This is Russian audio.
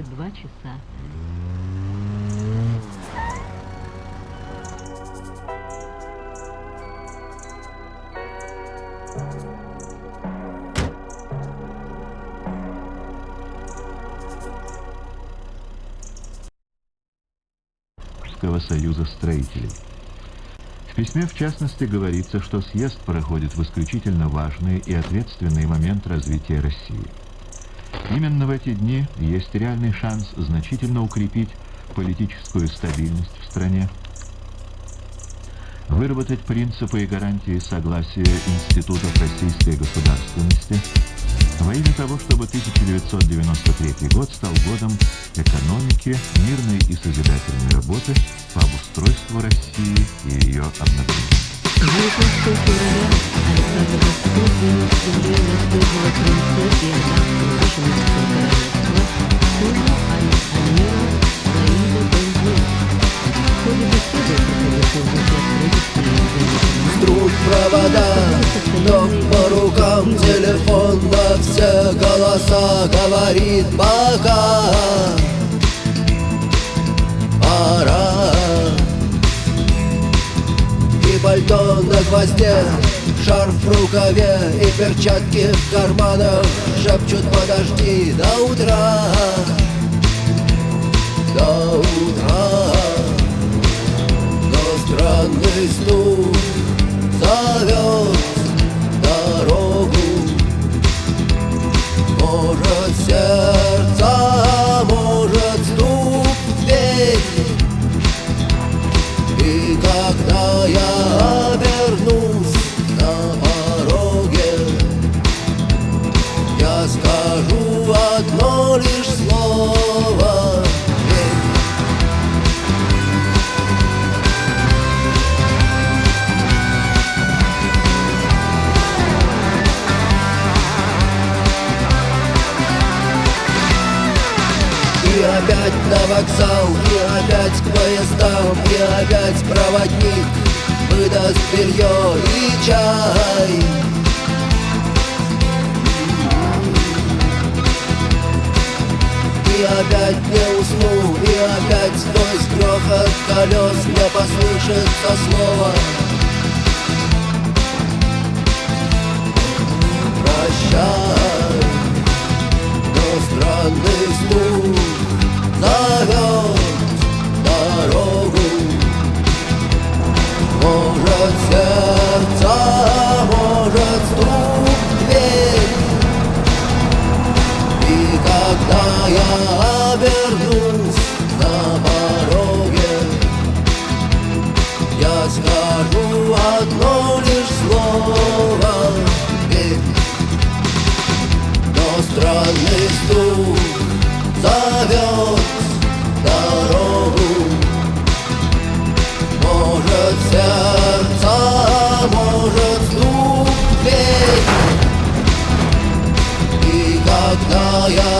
22 часа. Союза строителей. В письме, в частности, говорится, что съезд проходит в исключительно важный и ответственный момент развития России. Именно в эти дни есть реальный шанс значительно укрепить политическую стабильность в стране, выработать принципы и гарантии согласия институтов российской государственности во имя того, чтобы 1993 год стал годом экономики, мирной и созидательной работы по обустройству России и ее обновлению. 19 февраля Александр Распутин с земли наследного принца Иорданского Вашингтонского королевства сына Аль-Амира Саида Бен-Зейда. В ходе беседы, проходившей в правительстве Струк провода, но по рукам телефон во все голоса говорит пока. Пора. И пальто на гвозде, шарф в рукаве и перчатки в карманах шепчут: подожди до утра, до утра. Но странный стук зовет дорогу. Может, сердце, может, стук в дверь. И когда я обернусь на пороге, я скажу одно лишь слово: верь. И опять на вокзал, и опять к поездам, и опять проводник выдаст белье и чай. И опять не усну, и опять сквозь грохот колес не послышится слово: прощай. Но странный стук зовет дорогу. Может, сердце, может, стук в дверь. И когда я обернусь на пороге, я скажу одно лишь слово: верь. Но странный стук зовет дорогу. Может, сердце, может, стук в дверь. И когда я